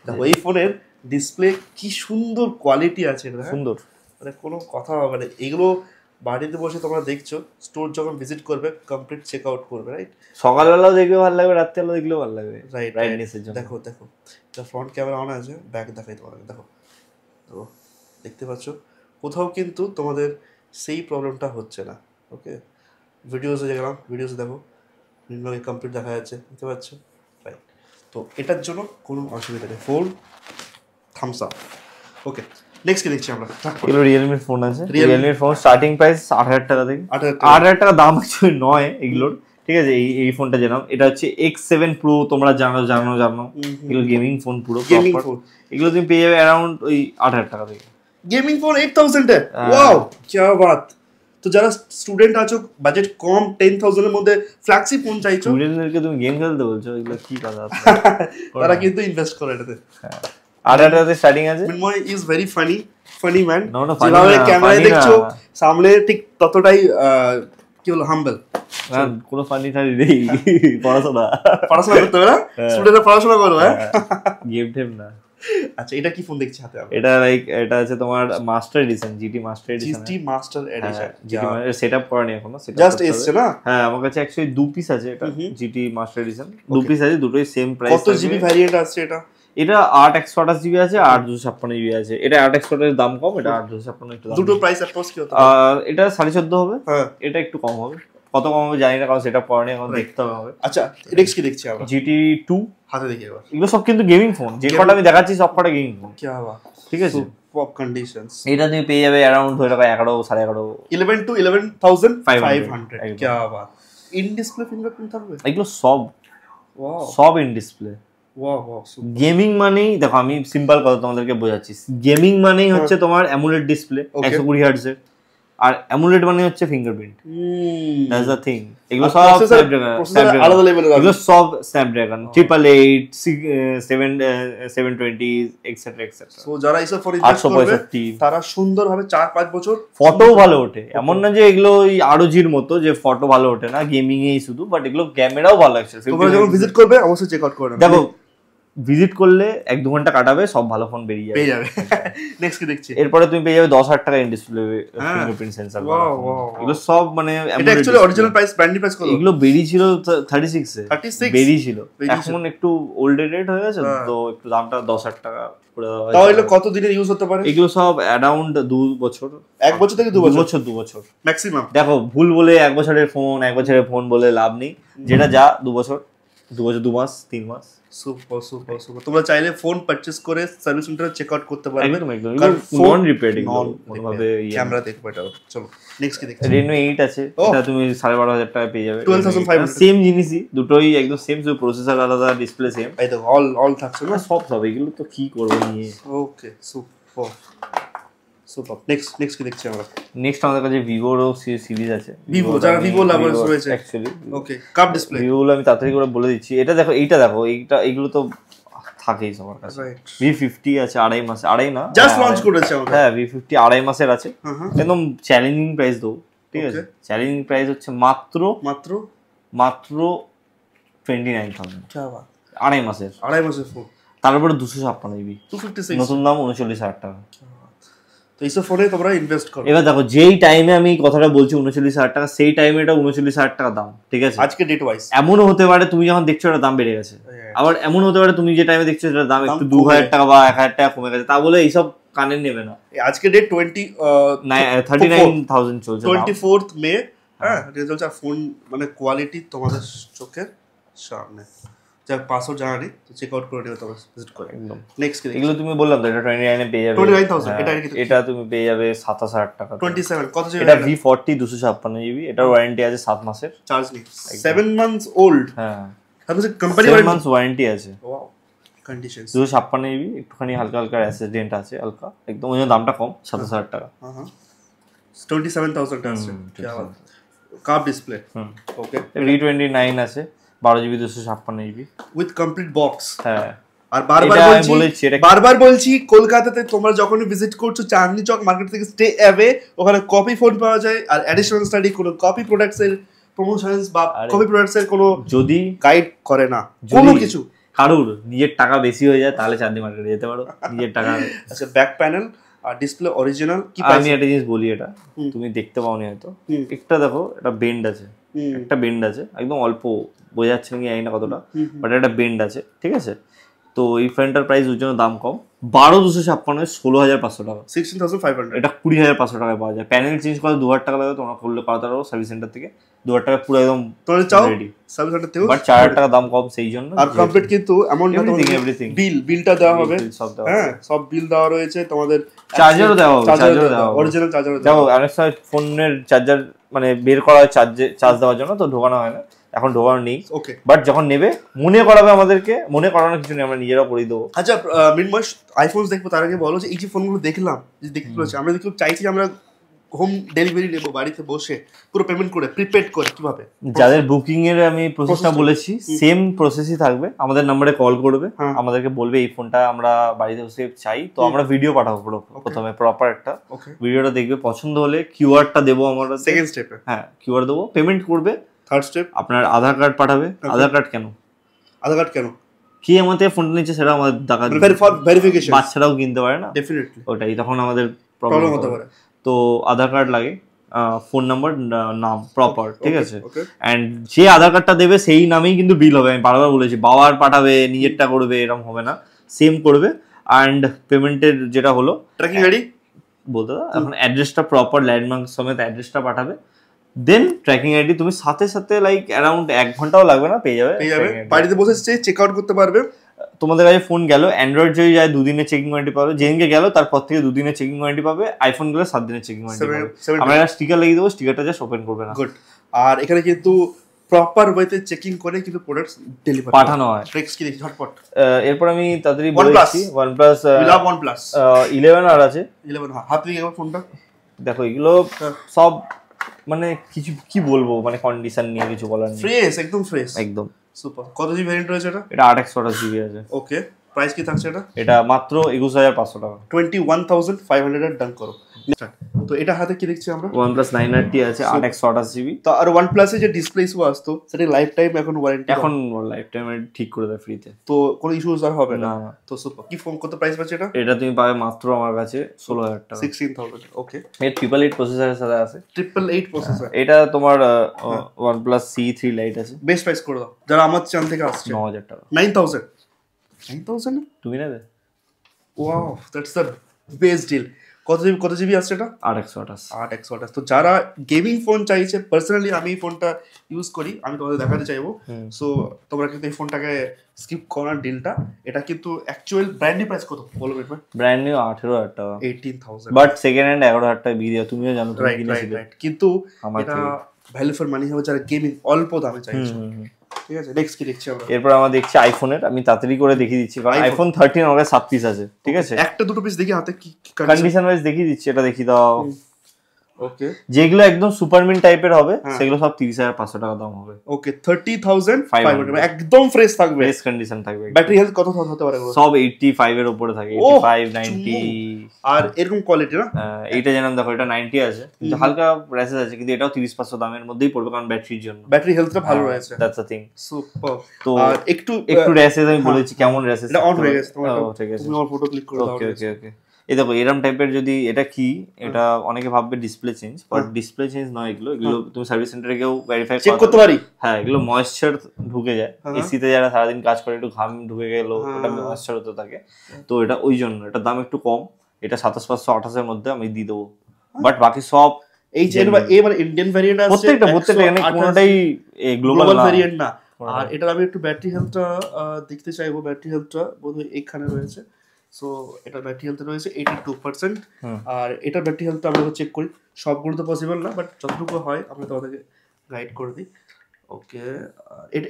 দেখো এই ফোনের ডিসপ্লে কি সুন্দর কোয়ালিটি আছে, এটা সুন্দর, মানে কোনো কথা হবে না। এগুলো বাড়িতে বসে তোমরা দেখছো, স্টোর যখন ভিজিট করবে কমপ্লিট চেক আউট করবে, রাইট? সকালবেলাও দেখলে ভালো লাগবে, রাত্রেবেলাও দেখলেও ভালো লাগবে, রাইট ব্রাইটনেসের জন্য। দেখো দেখো এটা ফ্রন্ট ক্যামেরা অন আছে, ব্যাক দেখাই তোমাকে, দেখো তো দেখতে পাচ্ছ কোথাও কিন্তু তোমাদের সেই প্রবলেমটা হচ্ছে না। ওকে, ভিডিওসে গেলাম, ভিডিওসে দেখো নির্মলে কমপ্লিট দেখা যাচ্ছে, দেখতে পাচ্ছ, রাইট? তো এটার জন্য কোনো অসুবিধা নেই, ফোন থামস আপ। ওকে, নেক্সট কি দেখছি আমরা? এগুলো রিয়েলমির ফোন আছে, রিয়েলমির ফোন স্টার্টিং প্রাইস 8,000 টাকা থেকে। 8,000 টাকা দাম অ্যাকচুয়ালি নয় এগুলোর, ঠিক আছে। এই ফোনটা যেরকম, এটা হচ্ছে X7 Pro, তোমরা জানো এগুলো গেমিং ফোন, পুরো গেমিং ফোন। এগুলো তুমি পেয়ে যাবে অ্যারাউন্ড ওই 8,000 টাকা থেকে। গেমিং ফোন 8,000 এ, ওয়াও কি বাত। তো যারা স্টুডেন্ট আছো, বাজেট কম 10,000 এর মধ্যে ফ্ল্যাগশিপ ফোন চাইছো, স্টুডেন্টদেরকে তুমি গেম খেলতে বলছো, এগুলো কি কথা? তারা কিন্তু ইনভেস্ট করে এটাতে। 8,000 টাকাতে স্টার্টিং আছে। মিনময় ইজ ভেরি ফানি ম্যান, যেভাবে ক্যামেরায় দেখছো সামনে ঠিক ততটাই কি বলো হাম্বল। না কোনো ফানি টানি নেই, পড়াশোনা করতে হবে না, স্টুডেন্টরা পড়াশোনা করবে, হ্যাঁ গেম টেম না। আচ্ছা এটা কি ফোন দেখছি হাতে? এটা এটা আছে তোমার master edition, GT master edition. GT master edition, GT setup করা নেই এখনো, জাস্ট এসছে না? হ্যাঁ আমার কাছে অ্যাকচুয়ালি 2 পিস আছে, এটা জিটি মাস্টার এডিশন 2 পিস আছে, দুটোই সেম প্রাইস। কত জিবি ভ্যারিয়েন্ট আছে এটা? এটা 8 জিবি আছে, 8 জিবি আছে। এটা 8 এর দাম কম, এটা 8 একটু দাম। দুটো প্রাইস অ্যাপ্রক্স কি হতে? এটা 14.5 হবে, হ্যাঁ এটা একটু কম হবে, কত কম হবে জানি না, কারণ সেটা পরে এখন দেখতে হবে। আচ্ছা নেক্সট কি দেখছি আমরা? GT2 হাতে দেখি এবার। এগুলো সব কিন্তু গেমিং ফোন, যে কটা আমি দেখাচ্ছি সব কটা গেমিং ফোন। কি বাবা, ঠিক আছে, সুপার কন্ডিশনস। এটা তুমি পেয়ে যাবে অ্যারাউন্ড ধরে রাখো 11-11.5 11 to 11,500। 500 কি বাবা, ইন ডিসপ্লে ফিঙ্গারপ্রিন্ট থাকবে এগুলো সব, ওয়াও সব in display. Wow wow, gaming মানেই দেখো, আমি সিম্পল কথা তোমাদেরকে বোঝাচ্ছি, গেমিং মানেই হচ্ছে তোমার অ্যামোলেড ডিসপ্লে 120 হার্টজ এর, আর অ্যামোলেড মানে হচ্ছে ফিঙ্গারপ্রিন্ট, দ্যাটস দ্য থিং। এগুলো সব আলাদা লেভেলের, এগুলো সব স্ন্যাপড্রাগন 888 720 এক্সেট্রা এক্সেট্রা। সো যারা এইসব ফোন ইনভেস্ট করবে তারা সুন্দরভাবে 4-5 বছর ফটো ভালো ওঠে, এমন না যে এগুলো ওই ROG-র মতো যে ফটো ভালো ওঠে না, গেমিং এই শুধু, বাট এগুলো ক্যামেরাও ভালো লাগছে। তোমরা যখন ভিজিট করবে অবশ্যই চেক আউট করে নেবে। দেখো ভিজিট করলে 1-2 ঘন্টা কাটাবে, সব ভালো ফোন বেরিয়ে যাবে। নেক্সট কি দেখছি? এরপরে তুমি পেয়ে যাবে 10,000 টাকা ইন ডিসপ্লে ফিঙ্গারপ্রিন্ট সেন্সর। এগুলো সব মানে এটা actually original price, brand price কত? এগুলো বেরিয়েছিল 36 এ, 36 বেরিয়েছিল, এখন একটু ওল্ডেড রেট হয়ে গেছে, তো একটু দামটা 10,000 টাকা করে দেওয়া হয়। তাও এগুলো কত দিনের ইউজ হতে পারে? এগুলো সব অ্যারাউন্ড 2 বছর, 1 বছর থেকে 2 বছর ম্যাক্সিমাম। দেখো ভুল বলে 1 বছরের ফোন বলে লাভ নেই, যেটা যা 2 বছর 2 মাস 3 মাস। Super super super. তোমরা চাইলে ফোন পারচেজ করে সার্ভিস সেন্টারে চেক আউট করতে পারবে, একদম কারণ নন রিপেয়ারিং, কোনোভাবে ক্যামেরা দেখবে। এটাও চলো নেক্সট কি দেখছি? Reno 8 আছে, এটা তুমি 12,500 টাকা পেয়ে যাবে। 12,500 সেম জিনিসই, দুটোই একদম সেম, শুধু প্রসেসর আলাদা, ডিসপ্লে সেম। এই দেখো অল থাকছে না, সব এগুলো তো কি করব নিয়ে। ওকে সুপার সুপার। নেক্সট কি দেখছি আমরা? নেক্সট আমাদের কাছে ভিভোরও সিরিজ আছে, যারা ভিভো লাভার্স রয়েছে অ্যাকচুয়ালি। ওকে, কাপ ডিসপ্লে ভিভো আমি তাড়াতাড়ি করে বলে দিচ্ছি। এটা দেখো, এগুলো তো থাকেই সবার কাছে। V50 আছে 2.5 মাস, 2.5 না, জাস্ট লঞ্চ করেছে আমাদের। হ্যাঁ V50 2.5 মাসের আছে, একদম চ্যালেঞ্জিং প্রাইস দেবো, ঠিক আছে। চ্যালেঞ্জিং প্রাইস হচ্ছে মাত্র 29,000। কি বাবা, 2.5 মাসের ফোন, তারপরে 256 GB, 256, নতুন দাম 39,000 টাকা। এইসব ফোনে তোমরা ইনভেস্ট করো। এবার দেখো যেই টাইমে আমি কথাটা বলছি 39,000 টাকা, সেই টাইমে এটা 39,000 টাকা দাম, ঠিক আছে আজকে ডেট ওয়াইজ। এমনও হতে পারে তুমি যখন দেখছো এটা দাম বেড়ে গেছে, আবার এমন হতে পারে তুমি যে টাইমে দেখছো এটার দাম একটু 2,000 টাকা বা 1,000 টাকা কমে গেছে, তা বলে এইসব কানে নেবে না। আজকে ডেট 39,000 চলছে, 24th মে। হ্যাঁ, রেজাল্ট আর ফোন মানে কোয়ালিটি তোমাদের চোখের সামনে। যা পাসওয়ার্ড জানা নেই, তো চেক আউট করে নিও, তোমরা ভিজিট করে। একদম নেক্সট কি এগুলো তুমি বললাম তো এটা 29 এ পেয়ে যাবে, 29,000। এটা তুমি পেয়ে যাবে 27,000 টাকা। 27 কত জিবি? এটা V40 256 জিবি, এটার ওয়ারেন্টি আছে 7 মাসের, চার্জ নেই, 7 মান্থস ওল্ড। হ্যাঁ, তাহলে কোম্পানি 7 মান্থস ওয়ারেন্টি আছে। Wow, conditions. 256 জিবি, একটুখানি হালকা হালকা অ্যাসিস্ট্যান্ট আছে, হালকা একদম, ওই জন্য দামটা কম, 27,000 টাকা। হ্যাঁ, 27,000 আছে। কি বাত, কার্ভ ডিসপ্লে। ওকে, V29 আছে 12 GB 256 GB with complete box. হ্যাঁ, আর বারবার বলছি কলকাতাতে তোমরা যখন ভিজিট করছো চাঁদনি চক মার্কেট থেকে স্টে অ্যাওয়ে, ওখানে কপি ফোন পাওয়া যায়। আর অ্যাডিশনাল স্টাডি কোনো কপি প্রোডাক্টস এর প্রমোশনস বা কপি প্রোডাক্টস এর কোনো যদি গাইড করে না কোনো কিছু। কারুর নিজের টাকা বেশি হয়ে যায় তাহলে চাঁদনি মার্কেটে যেতে পারো, নিজের টাকা। আচ্ছা, ব্যাক প্যানেল আর ডিসপ্লে অরিজিনাল কি? আমি একটা জিনিস বলি, এটা তুমি দেখতে পাওনি হয়তো, একটা দেখো এটা বেন্ড আছে, একটা বেন্ড আছে, একদম অল্প বোঝা যাচ্ছে নাকি জানি না কতটা, বাট একটা বেন্ড আছে, ঠিক আছে। তো এই ফ্যানটার প্রাইস ওর জন্য দাম কম, 12,256 16,500 টাকা, 16,500। এটা 20,500 টাকায় পাওয়া যায়। প্যানেল চেঞ্জ করে 2,000 টাকা লাগে, তোমরা করলে করাতে পারো সার্ভিস সেন্টার থেকে, 2,000 টাকা পুরো একদম রেডি সার্ভিস সেন্টার থেকে, বাট 4,000 টাকা দাম কম সেই জন্য। আর কমপ্লিট কিন্তু এমন না, এভরিথিং বিলটা দেওয়া হবে, হ্যাঁ সব বিল দেওয়া রয়েছে, তোমাদের চার্জারও দেওয়া হবে, চার্জারও দেওয়া হবে, অরিজিনাল চার্জারও দেওয়া হবে। অনেক সময় ফোনের চার্জার মানে বের করা হয় চার্জ দেওয়ার জন্য, তো ঢোকানো হয় না, এখন ঢোকানো নেই। ওকে, বাট যখন নেবে মনে করাবে আমাদেরকে, মনে করানোর কিছু নেই, আমরা নিজেরাও করে দেবো। আচ্ছা মিনময়, আইফোন দেখবো তার আগে বলো যে এই যে ফোনগুলো দেখলাম, যে দেখতে পাচ্ছি, আমরা দেখতে চাইছি আমরা হোম ডেলিভারি নেবো, বাড়িতে বসে পুরো পেমেন্ট করে প্রিপেড করে, কিভাবে? যাদের বুকিং এর আমি প্রসেসটা বলেছি সেম প্রসেসই থাকবে, আমাদের নম্বরে কল করবে, আমাদেরকে বলবে এই ফোনটা আমরা বাড়িতে বসে চাই, তো আমরা ভিডিও পাঠাবো প্রথমে প্রপার একটা ভিডিওটা দেখবে, পছন্দ হলে কিউআরটা দেবো আমরা সেকেন্ড স্টেপে। হ্যাঁ, কিউআর দেবো, পেমেন্ট করবে। থার্ড স্টেপ আপনার আধার কার্ড পাঠাবে। আধার কার্ড কেন? আধার কার্ড কেন? কি আমাদের ফোনটা নিচ্ছে সেটা আমাদের টাকা ভেরিফিকেশন, বাচ্চারাও কিনতে পারে না, ডেফিনেটলি ওটাই তখন আমাদের প্রবলেম হতে পারে। তো আধার কার্ড লাগে, ফোন নাম্বার, নাম প্রপার, ঠিক আছে। অ্যান্ড যে আধার কার্ডটা দেবে সেই নামেই কিন্তু বিল হবে, আমি বারবার বলেছি, বাবার পাঠাবে নিজেরটা করবে এরকম হবে না, সেম করবে। অ্যান্ড পেমেন্টের যেটা হলো ট্র্যাকিং আইডি বলতে দাও, এখন অ্যাড্রেসটা প্রপার ল্যান্ডমার্ক সমেত অ্যাড্রেসটা পাঠাবে, দেন ট্র্যাকিং আইডি তুমি সাথে সাথে লাইক অ্যারাউন্ড 1 ঘন্টাও লাগবে না, পেয়ে যাবে। বাড়িতে বসে চেক আউট করতে পারবে। তোমাদের কাছে ফোন গেল, অ্যান্ড্রয়েড যদি যায় 2 দিনের চেকিং ওয়ারেন্টি পাবে, যেদিনকে গেল তারপর থেকে 2 দিনের চেকিং ওয়ারেন্টি পাবে, আইফোন গেলে 7 দিনের চেকিং ওয়ারেন্টি পাবে। আমরা একটা স্টিকার লাগিয়ে দেবো, স্টিকারটা জাস্ট ওপেন করবে না। গুড। আর এখানে কিন্তু প্রপার ওয়েতে চেকিং করে কিন্তু প্রোডাক্টস ডেলিভারি পাঠানো হয়। ট্রিক্স কি দেখি ঝটপট। এরপর আমি তাড়াতাড়ি বলেছি OnePlus 11 আর আছে 11। হাত দিয়ে একবার ফোনটা দেখো, এগুলো সব মানে কিছু কি বলবো, মানে কন্ডিশন নিয়ে কিছু বলার নেই, ফ্রেশ, একদম ফ্রেশ, একদম সুপার। কত জিবি ভ্যারিয়েন্ট রয়েছে এটা? এটা 8/128 জিবি আছে। ওকে, প্রাইস কি থাকছে এটা? এটা মাত্র 21,500 টাকা, 21,500 এর ডান করো। তো এটা হাতে কি দেখছি আমরা? OnePlus 9RT আছে 8/128 জিবি। তো আর OnePlus এর যে ডিসপ্লে ইস্যু আসতো সেটা লাইফ টাইম এখন ওয়ারেন্টি, এখন লাইফ টাইম ঠিক করে দেয় ফ্রিতে, তো কোনো ইস্যুস আর হবে না। না। তো সুপার। কি ফোন, কত প্রাইস পাচ্ছে এটা? এটা তুমি পাবে মাত্র আমার কাছে 16,000 টাকা, 16,000। ওকে, এর 888 প্রসেসরের সাথে আছে, 888 প্রসেসর। এটা তোমার OnePlus C3 Lite আছে। বেস্ট প্রাইস করে দাও যারা আমার চ্যানেল থেকে আসছে। 9,000 টাকা। 9,000 তুমি নেবে? Wow, that's the best deal. কত জিবি আছে এটা? 8/128। তো যারা গেমিং ফোন চাইছে, পার্সোনালি আমি এই ফোনটা ইউজ করি, আমি তোমাদের দেখাতে চাইবো। সো তোমরা কিন্তু এই ফোনটাকে স্কিপ করার ডিলটা, এটা কিন্তু অ্যাকচুয়াল ব্র্যান্ড নিউ প্রাইস কত বলো বেটা? ব্র্যান্ড নিউ 18,000 টাকা, 18,000, বাট সেকেন্ড হ্যান্ড 11,000 টাকা বিক্রি হয়, তুমিও জানো, তুমি কিনেছিলে। কিন্তু এটা ভ্যালু ফর মানি হবে যারা গেমিং অল্প দামে চাইছে। ঠিক আছে, নেক্সট কি দেখছি আমরা? এরপর আমরা দেখছি আইফোনের, আমি তাড়াতাড়ি করে দেখিয়ে দিচ্ছি কারণ আইফোন 13 আমাদের 7 পিস আছে, ঠিক আছে। একটা দুটো পিস দেখি হাতে, কি কন্ডিশন ওয়াইজ দেখিয়ে দিচ্ছি, এটা দেখিয়ে দাও। ওকে, যেগুলো একদম সুপারমিন টাইপের হবে সেগুলো সব 30,500 টাকা দাম হবে। ওকে, 30,500 একদম ফ্রেশ থাকবে, ফ্রেশ কন্ডিশন থাকবে। ব্যাটারি হেলথ কত হতে পারে? সব 85 এর উপরে থাকে, 85 90। আর এরকম কোয়ালিটি না, এইটা জানাম দেখো, এটা 90 আছে কিন্তু হালকা র্যাশেস আছে, কিন্তু এটাও 30-500 দামের মধ্যেই পড়বে কারণ ব্যাটারির জন্য, ব্যাটারি হেলথটা ভালো রয়েছে। That's the thing. সুপার। তো আর একটু র্যাশেস আমি বলেছি কেমন র্যাশেস, এটা অন হয়ে গেছে, ঠিক আছে, তুমি আমার ফটো ক্লিক করে দাও। ওকে ওকে ওকে। এই দেখো এরম টাইপের যদি এটা কি এটা অনেকে ভাববে display change, but display change নয় এগুলো তুমি সার্ভিস সেন্টারে গিয়েও ভেরিফাই চেক করতে পারি। হ্যাঁ, এগুলো ময়েশ্চার ঢুকে যায়, এসিতে যারা সারাদিন কাজ করে একটু ঘাম ঢুকে গেল ওটা ময়েশ্চার হতে থাকে, তো এটা ওই জন্য এটার দাম একটু কম, এটা 27,528 মধ্যে আমি দিয়ে দেবো, বাট বাকি সব এই যে এবার ইন্ডিয়ান ভ্যারিয়েন্ট আছে প্রত্যেকটা এখানে কোনোটাই গ্লোবাল ভ্যারিয়েন্ট না। আর এটার আমি একটু ব্যাটারি হেলথটা দেখতে চাইবো, ব্যাটারি হেলথটা বোধহয় এখানে রয়েছে, সো এটার ব্যাটারি হেলথ রয়েছে 82%, আর এটার ব্যাটারি হেলথটা আমরা চেক করি, সবগুলো তো পসিবল না বাট যতটুকু হয় আমরা তোমাদেরকে গাইড করে দিই। ওকে,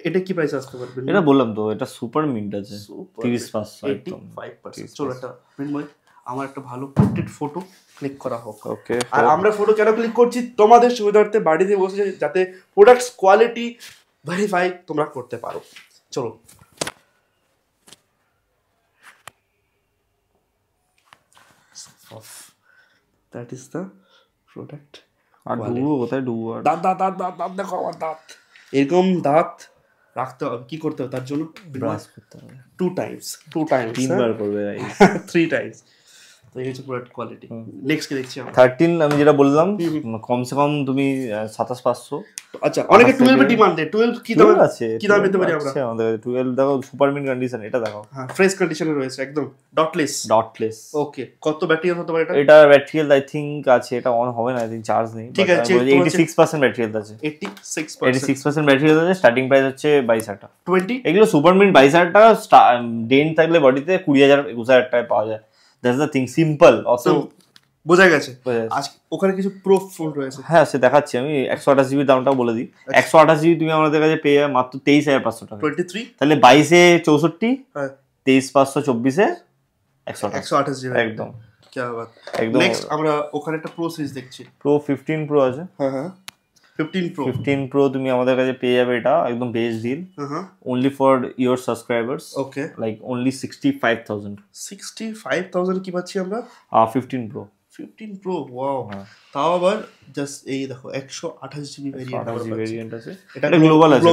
এটা কি প্রাইস আসতে পারবে? এটা বললাম তো, এটা সুপার মিন্ট আছে 35%। চলো একটা মৃন্ময় আমার একটা ভালো পোর্ট্রেট ফটো ক্লিক করা হোক। ওকে, আর আমরা ফটো কেন ক্লিক করছি? তোমাদের সুবিধার্থে, বাড়িতে বসে যাতে প্রোডাক্টস কোয়ালিটি ভেরিফাই তোমরা করতে পারো। চলো দ্যাট ইজ দ্য প্রোডাক্ট। আর ডুবো কোথায় ডুবো? দাঁত দাঁত দাঁত দাঁত দাঁত দেখো আমার দাঁত, এরকম দাঁত রাখতে হবে। কি করতে হবে তার জন্য? ব্রাশ করতে হবে 2 টাইমস 3 বার করবে ভাই 3 টাইমস। তো এই হচ্ছে প্রোডাক্ট কোয়ালিটি। নেক্সট কি দেখছি আমরা? 13 আমি যেটা বললাম কমসে কম তুমি 27,500। আচ্ছা, অনেকে 12 এর ডিমান্ড দেয়। 12 কি দাম আছে? কি দাম পেতে পারি আমরা? আচ্ছা, আমাদের 12 দেখো সুপার মিন্ট কন্ডিশন, এটা দেখো। হ্যাঁ, ফ্রেশ কন্ডিশনে রয়েছে একদম ডটলেস। ওকে, কত ব্যাটারি হেলথ হতে পারে এটা? এটা ব্যাটারি হেলথ আই থিংক আছে, এটা অন হবে না, আই থিংক চার্জ নেই। ঠিক আছে, 86% ব্যাটারি হেলথ আছে। 86% ব্যাটারি হেলথ আছে। স্টার্টিং প্রাইস হচ্ছে 22,000 20। এগুলো সুপার মিন্ট 22,000 টাকা, ডেন্ট থাকলে বডিতে 20,000 21,000 টাকায় পাওয়া যায়। That's the thing, simple. অত বোঝা গেছে। আজ ওখানে কিছু প্রো ফোন রয়েছে। হ্যাঁ, সে দেখাচ্ছি আমি। 128 জিবি দামটাও বলে দিই। 128 জিবি তুমি আমাদের কাছে পেয়ে যাবে মাত্র 23,500 টাকা। 23 তাহলে 22 এ 64, হ্যাঁ 23,500, 24 এ 128 জিবি একদম। কি বাত। একদম। নেক্সট আমরা ওখানে একটা প্রো সিরিজ দেখছি। প্রো 15 প্রো আছে। হ্যাঁ 15 প্রো তুমি আমাদের কাছে পেয়ে যাবে, এটা একদম best deal, only for your subscribers. Okay, like only 65,000 কি পাচ্ছি আমরা? 15 প্রো। ওয়াও, তাও আবার জাস্ট এই দেখো 128 জিবি ভেরিয়েন্ট আছে। এটা গ্লোবাল আছে,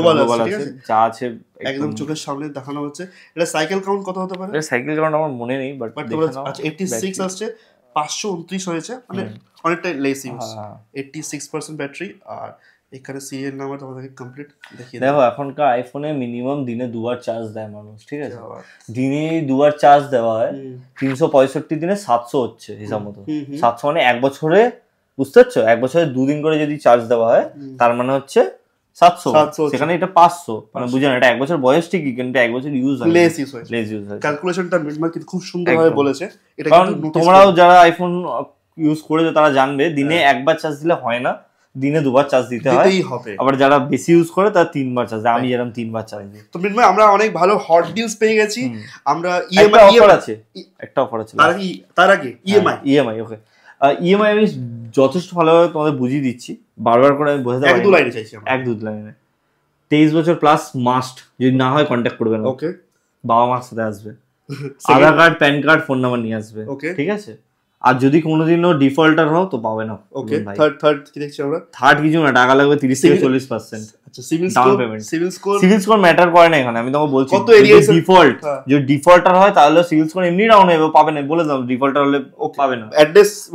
যা আছে একদম চোখের সামনে দেখানো হচ্ছে। এটা সাইকেল কাউন্ট কত হতে পারে? এটা সাইকেল কাউন্ট আমার মনে নেই, বাট দেখে নাও। আচ্ছা, 86 আসছে, 529 হয়েছে, মানে অনেকটা লেস ইউজ। 86% ব্যাটারি। আর এখানে সিরিয়াল নাম্বার তোমাদেরকে কমপ্লিট দেখিয়ে দাও। দেখো এখনকার আইফোনে মিনিমাম দিনে 2 বার চার্জ দেয় মানুষ, ঠিক আছে? দিনে 2 বার চার্জ দেওয়া হয়, 365 দিনে 700 হচ্ছে হিসাব মতো। 700 মানে 1 বছরে, বুঝতে পারছো? 1 বছরে 2 দিন করে যদি চার্জ দেওয়া হয় তার মানে হচ্ছে 700। সেখানে এটা 500, মানে বুঝে না, এটা 1 বছর বয়স ঠিকই, কিন্তু 1 বছর ইউজ হয়, লেস ইউজ হয়। ক্যালকুলেশনটা মিডমার্ক কিন্তু খুব সুন্দরভাবে বলেছে। এটা কিন্তু তোমরাও যারা আইফোন ইউজ করেছো তারা জানবে, দিনে 1 বার চার্জ দিলে হয় না, দিনে 2 বার চার্জ দিতে হয়। আবার যারা বেশি ইউজ করে তারা 3 বার চার্জ দেয়। আমি যেরকম 3 বার চার্জ দিই। তো মিডমার্ক আমরা অনেক ভালো হট ডিলস পেয়ে গেছি। আমরা ইএমআই অফার আছে, একটা অফার আছে তার আগে ইএমআই। ওকে, ইএমআই আমি যথেষ্ট ভালোভাবে তোমাদের বুঝিয়ে দিচ্ছি, বারবার করে আমি বোঝাতে পারি। 1-2 লাইনে চাইছি, 1-2 লাইনে। 23 বছর প্লাস মাস্ট, যদি না হয় কন্ট্যাক্ট করবে না। ওকে, বাবা মার সাথে আসবে, Aadhaar card, PAN card, phone number নিয়ে আসবে, ঠিক আছে? আর যদি কোনোদিনও ডিফল্টার হও তো পাবে না। ওকে, থার্ড কি দেখছি আমরা? থার্ড কিছু না, টাকা লাগবে 30 থেকে 40%। আচ্ছা, সিভিল স্কোর ম্যাটার করে না এখানে, আমি তোমাকে বলছি। ডিফল্ট, যদি ডিফল্টার হয় তাহলে সিভিল স্কোর এমনি ডাউন হবে, পাবে না, বলে দাও। ডিফল্টার হলে পাবে না।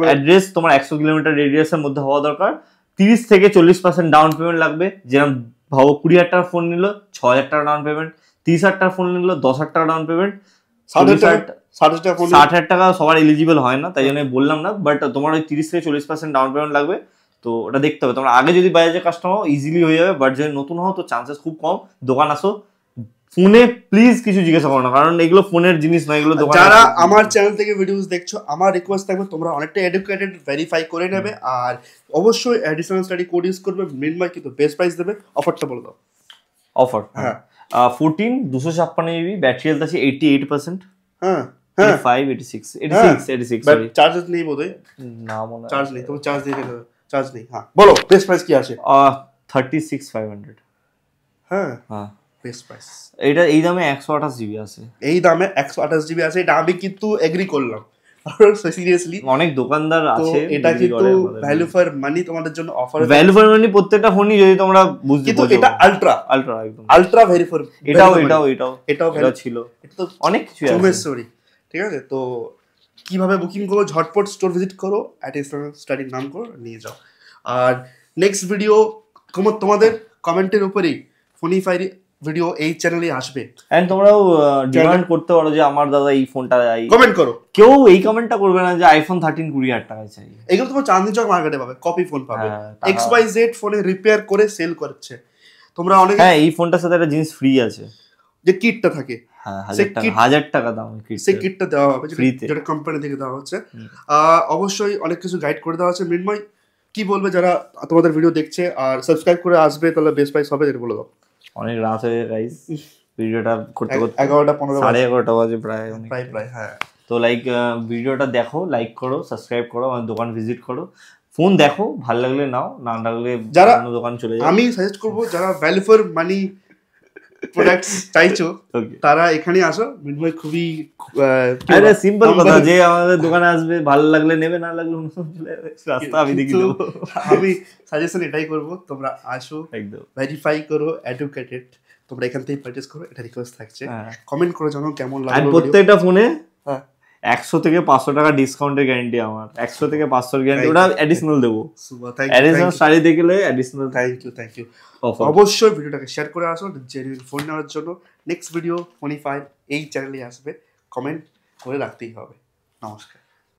অ্যাড্রেস তোমার 100 কিলোমিটার রেডিয়াসের মধ্যে হওয়া দরকার। 30 থেকে 40% ডাউন পেমেন্ট লাগবে। যেরকম ভাবো 20,000 টাকার ফোন নিল, 6,000 টাকা ডাউন পেমেন্ট। 30,000 টাকার ফোন নিল, 10,000 টাকা ডাউন পেমেন্ট। 60,000 টাকা সবার এলিজিবল হয় না, তাই জন্য বললাম না, বাট তোমার ওই 30 থেকে 40% ডাউন পেমেন্ট লাগবে। তো ওটা দেখতে হবে। তোমরা আগে যদি বাজাজের কাস্টমার ইজিলি হয়ে যাবে, বাট যদি নতুন হও তো চান্সেস খুব কম। দোকান আসো, ফোনে প্লিজ কিছু জিজ্ঞাসা করো না, কারণ এগুলো ফোনের জিনিস নয়, এগুলো দোকান। যারা আমার চ্যানেল থেকে ভিডিওস দেখছো, আমার রিকোয়েস্ট থাকবে তোমরা অনেকটা এডুকেটেড, ভেরিফাই করে নেবে, আর অবশ্যই অ্যাডিশনাল স্টাডি কোড ইউজ করবে। মিডমার্ক কিন্তু বেস্ট প্রাইস দেবে। অফারটা বলে দাও। অফার, হ্যাঁ, 14 256 জিবি, ব্যাটারি হেলথ আছে 88%। হ্যাঁ, 86 সরি, চার্জেস নেই বোধহয়। না মনে হয় চার্জ নেই, তুমি চার্জ দিয়ে দেবে। চার্জ নেই। হ্যাঁ, বলো বেস্ট প্রাইস কি আছে? 36,500। হ্যাঁ, বেস্ট প্রাইস। এটা এই দামে 128 জিবি আছে। এই দামে 128 জিবি আছে, এটা আমি কিন্তু এগ্রি করলাম। সিরিয়াসলি অনেক দোকানদার আছে, এটা কিন্তু ভ্যালু ফর মানি তোমাদের জন্য অফার। ভ্যালু ফর মানি প্রত্যেকটা ফোনই যদি তোমরা বুঝতে পারো, কিন্তু এটা আলট্রা একদম আলট্রা ভ্যালু ফর। এটাও ছিল, এটা তো অনেক কিছু আছে। ঠিক আছে, তো কিভাবে বুকিং করো, ঝটপট স্টোর ভিজিট করো, অ্যাডিশনাল স্টাডির নাম করো, নিয়ে যাও। আর নেক্সট ভিডিও তোমাদের কমেন্টের উপরেই ফোনিফাই ভিডিও এই চ্যানেলে আসবে। এন্ড তোমরাও ডিমান্ড করতে পারো যে আমার দাদা এই ফোনটা কমেন্ট করো। কেউ এই কমেন্টটা করবে না যে আইফোন 13 20,000 টাকায় চাই। এগুলো তোমার চাঁদনি চক মার্কেটে পাবে, কপি ফোন পাবে, XYZ ফোনে রিপেয়ার করে সেল করছে। তোমরা অনেক হ্যাঁ এই ফোনটার সাথে একটা জিনিস ফ্রি আছে, যে কিটটা থাকে, হ্যাঁ 1000 টাকা দাম কিট, সেই কিটটা দেওয়া হবে যেটা কোম্পানি থেকে দেওয়া হচ্ছে। অবশ্যই অনেক কিছু গাইড করে দেওয়া আছে। মৃন্ময় কি বলবে যারা তোমাদের ভিডিও দেখছে আর সাবস্ক্রাইব করে আসবে, তাহলে বেস্ট প্রাইস হবে, যেটা বলে দাও। অনেক রাত হয়ে গাইস, ভিডিওটা করতে করতে 11টা 15 11:30 বাজে প্রায় প্রায় হ্যাঁ। তো লাইক ভিডিওটা দেখো, লাইক করো, সাবস্ক্রাইব করো, আমার দোকান ভিজিট করো, ফোন দেখো, ভালো লাগলে নাও, না লাগলে যারা অন্য দোকান চলে যাও। আমি সাজেস্ট করবো যারা ভ্যালু ফর মানি প্রোডাক্টস চাইছো তারা এখানে আসো। মৃন্ময় খুবই আরে সিম্পল কথা, যে আমাদের দোকানে আসবে, ভালো লাগলে নেবে, না লাগলে রাস্তা আমি দেখিয়ে দেবো। আমি সাজেশন এটাই করবো, তোমরা আসো, একদম ভেরিফাই করো, এডুকেটেড, তোমরা এখান থেকে পারচেজ করো, এটা রিকোয়েস্ট থাকছে। কমেন্ট করে জানাও কেমন লাগলো। প্রত্যেকটা ফোনে 100 থেকে 500 টাকা ডিসকাউন্টের গ্যারান্টি আমার, 100 থেকে 500 গ্যারান্টি, ওটা অ্যাডিশনাল দেবো, অ্যাডিশনাল শাড়ি দেখলে অ্যাডিশনাল। থ্যাংক ইউ অবশ্যই ভিডিওটাকে শেয়ার করে আসো জেনুইন ফোন নেওয়ার জন্য। নেক্সট ভিডিও ফোনিফাই এই চ্যানেলে আসবে, কমেন্ট করে রাখতেই হবে। নমস্কার।